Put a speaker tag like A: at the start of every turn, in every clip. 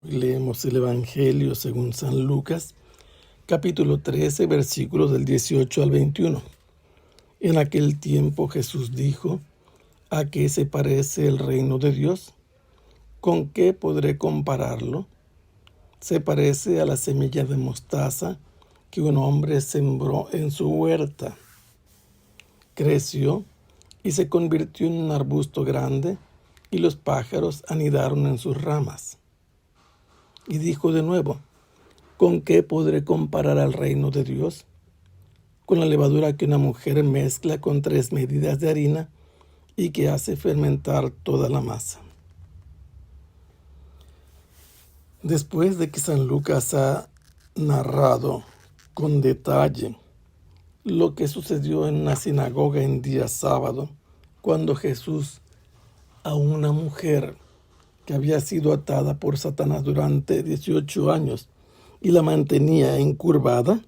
A: Leemos el Evangelio según San Lucas, capítulo 13, versículos del 18 al 21. En aquel tiempo Jesús dijo: ¿A qué se parece el reino de Dios? ¿Con qué podré compararlo? Se parece a la semilla de mostaza que un hombre sembró en su huerta. Creció y se convirtió en un arbusto grande, y los pájaros anidaron en sus ramas. Y dijo de nuevo: ¿Con qué podré comparar al reino de Dios? Con la levadura que una mujer mezcla con 3 medidas de harina y que hace fermentar toda la masa. Después de que San Lucas ha narrado con detalle lo que sucedió en una sinagoga en día sábado, cuando Jesús a una mujer que había sido atada por Satanás durante 18 años y la mantenía encurvada,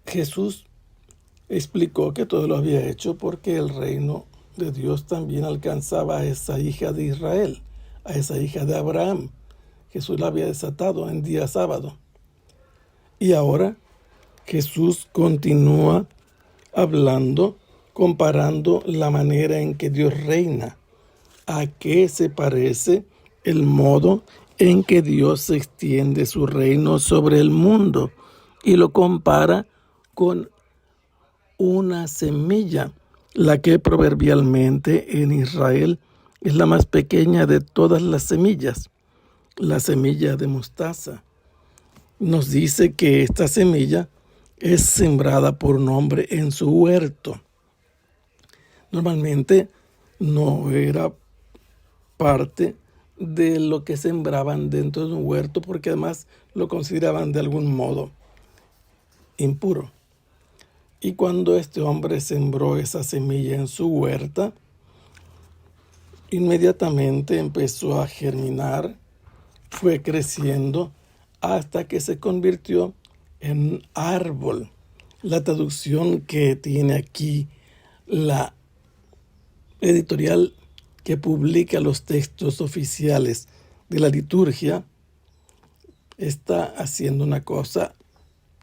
A: Jesús explicó que todo lo había hecho porque el reino de Dios también alcanzaba a esa hija de Israel, a esa hija de Abraham. Jesús la había desatado en día sábado. Y ahora Jesús continúa hablando, comparando la manera en que Dios reina. ¿A qué se parece el modo en que Dios extiende su reino sobre el mundo? Y lo compara con una semilla, la que proverbialmente en Israel es la más pequeña de todas las semillas, la semilla de mostaza. Nos dice que esta semilla es sembrada por un hombre en su huerto. Normalmente no era parte de lo que sembraban dentro de un huerto, porque además lo consideraban de algún modo impuro. Y cuando este hombre sembró esa semilla en su huerta, inmediatamente empezó a germinar, fue creciendo hasta que se convirtió en un árbol. La traducción que tiene aquí la editorial que publica los textos oficiales de la liturgia está haciendo una cosa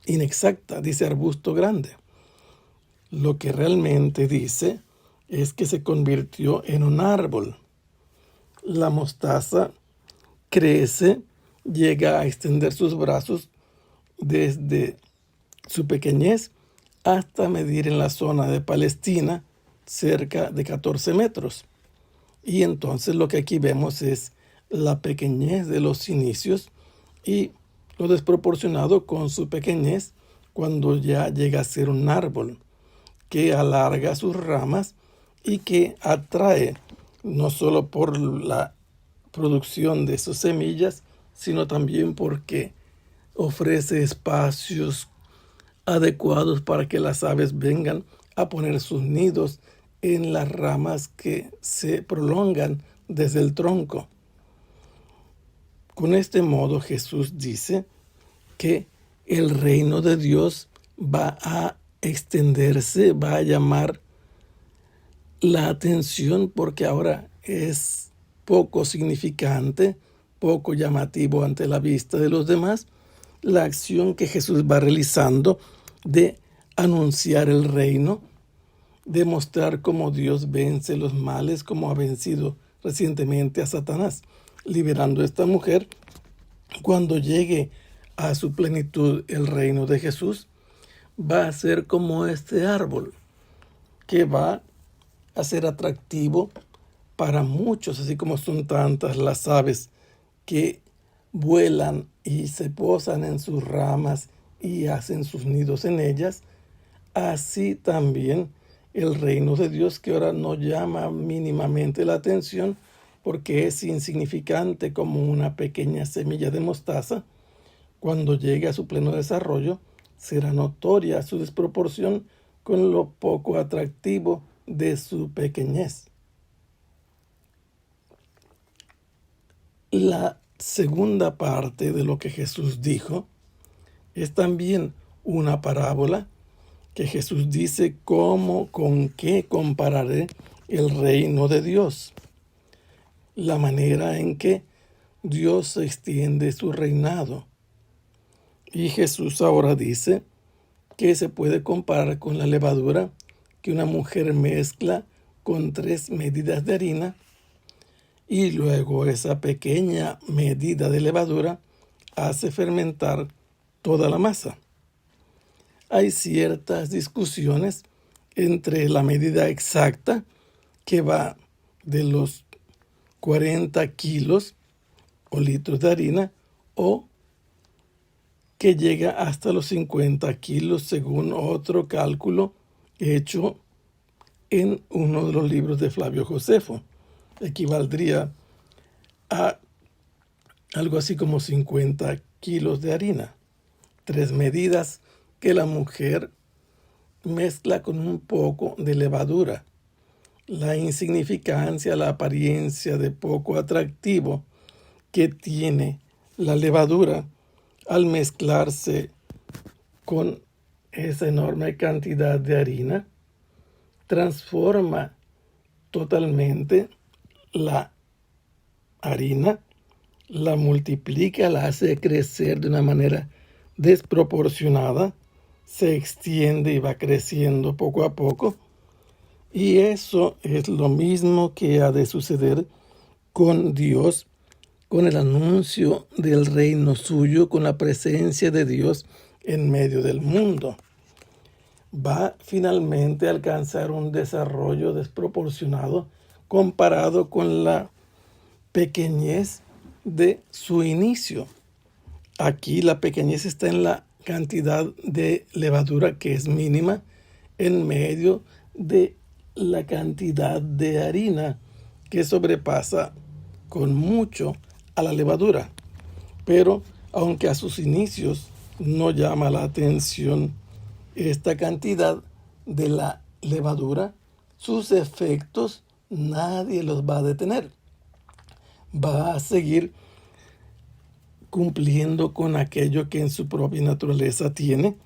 A: inexacta. Dice arbusto grande. Lo que realmente dice es que se convirtió en un árbol. La mostaza crece, llega a extender sus brazos desde su pequeñez hasta medir en la zona de Palestina cerca de 14 metros. Y entonces lo que aquí vemos es la pequeñez de los inicios y lo desproporcionado con su pequeñez cuando ya llega a ser un árbol que alarga sus ramas y que atrae no solo por la producción de sus semillas, sino también porque ofrece espacios adecuados para que las aves vengan a poner sus nidos en las ramas que se prolongan desde el tronco. Con este modo Jesús dice que el reino de Dios va a extenderse, va a llamar la atención porque ahora es poco significante, poco llamativo ante la vista de los demás, la acción que Jesús va realizando de anunciar el reino, de mostrar cómo Dios vence los males, como ha vencido recientemente a Satanás, liberando a esta mujer. Cuando llegue a su plenitud el reino de Jesús, va a ser como este árbol, que va a ser atractivo para muchos, así como son tantas las aves que vuelan y se posan en sus ramas y hacen sus nidos en ellas. Así también el reino de Dios, que ahora no llama mínimamente la atención porque es insignificante como una pequeña semilla de mostaza, cuando llegue a su pleno desarrollo, será notoria su desproporción con lo poco atractivo de su pequeñez. La segunda parte de lo que Jesús dijo es también una parábola que Jesús dice cómo, con qué compararé el reino de Dios. La manera en que Dios extiende su reinado. Y Jesús ahora dice que se puede comparar con la levadura que una mujer mezcla con 3 medidas de harina y luego esa pequeña medida de levadura hace fermentar toda la masa. Hay ciertas discusiones entre la medida exacta, que va de los 40 kilos o litros de harina, o que llega hasta los 50 kilos según otro cálculo hecho en uno de los libros de Flavio Josefo. Equivaldría a algo así como 50 kilos de harina. 3 medidas que la mujer mezcla con un poco de levadura. La insignificancia, la apariencia de poco atractivo que tiene la levadura al mezclarse con esa enorme cantidad de harina transforma totalmente la harina, la multiplica, la hace crecer de una manera desproporcionada, se extiende y va creciendo poco a poco. Y eso es lo mismo que ha de suceder con Dios, con el anuncio del reino suyo, con la presencia de Dios en medio del mundo. Va finalmente a alcanzar un desarrollo desproporcionado comparado con la pequeñez de su inicio. Aquí la pequeñez está en la cantidad de levadura, que es mínima, en medio de la cantidad de harina, que sobrepasa con mucho a la levadura. Pero aunque a sus inicios no llama la atención esta cantidad de la levadura, sus efectos nadie los va a detener. Va a seguir cumpliendo con aquello que en su propia naturaleza tiene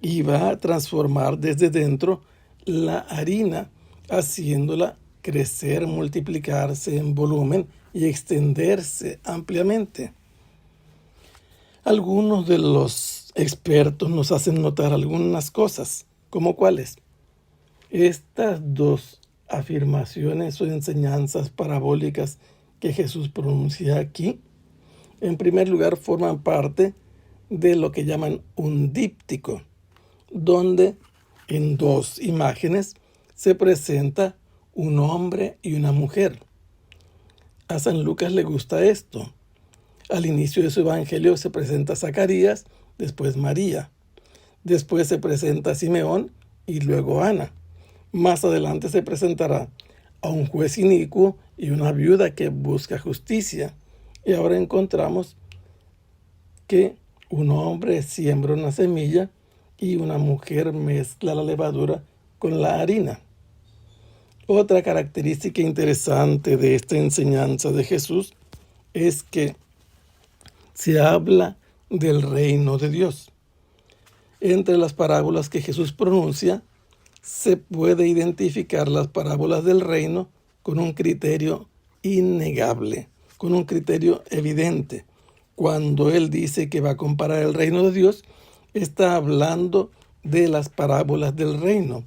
A: y va a transformar desde dentro la harina, haciéndola crecer, multiplicarse en volumen y extenderse ampliamente. Algunos de los expertos nos hacen notar algunas cosas, como cuáles. Estas 2 afirmaciones o enseñanzas parabólicas que Jesús pronuncia aquí, en primer lugar, forman parte de lo que llaman un díptico, donde en 2 imágenes se presenta un hombre y una mujer. A San Lucas le gusta esto. Al inicio de su evangelio se presenta Zacarías, después María. Después se presenta Simeón y luego Ana. Más adelante se presentará a un juez inicuo y una viuda que busca justicia. Y ahora encontramos que un hombre siembra una semilla y una mujer mezcla la levadura con la harina. Otra característica interesante de esta enseñanza de Jesús es que se habla del reino de Dios. Entre las parábolas que Jesús pronuncia, se puede identificar las parábolas del reino con un criterio innegable, con un criterio evidente. Cuando Él dice que va a comparar el reino de Dios, está hablando de las parábolas del reino,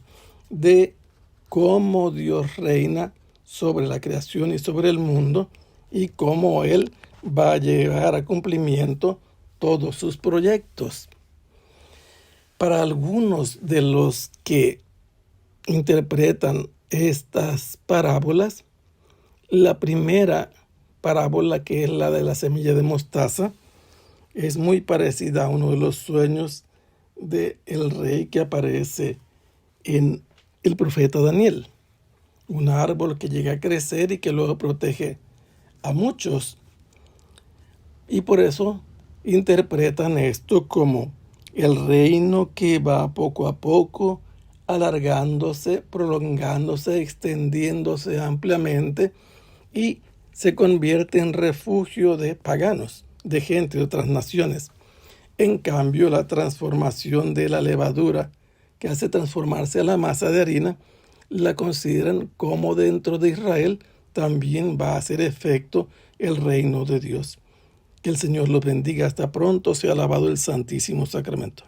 A: de cómo Dios reina sobre la creación y sobre el mundo y cómo Él va a llevar a cumplimiento todos sus proyectos. Para algunos de los que interpretan estas parábolas, la primera parábola, que es la de la semilla de mostaza, es muy parecida a uno de los sueños del rey que aparece en el profeta Daniel. Un árbol que llega a crecer y que luego protege a muchos. Y por eso interpretan esto como el reino que va poco a poco alargándose, prolongándose, extendiéndose ampliamente y se convierte en refugio de paganos, de gente de otras naciones. En cambio, la transformación de la levadura, que hace transformarse a la masa de harina, la consideran como dentro de Israel también va a hacer efecto el reino de Dios. Que el Señor los bendiga. Hasta pronto. Sea alabado el Santísimo Sacramento.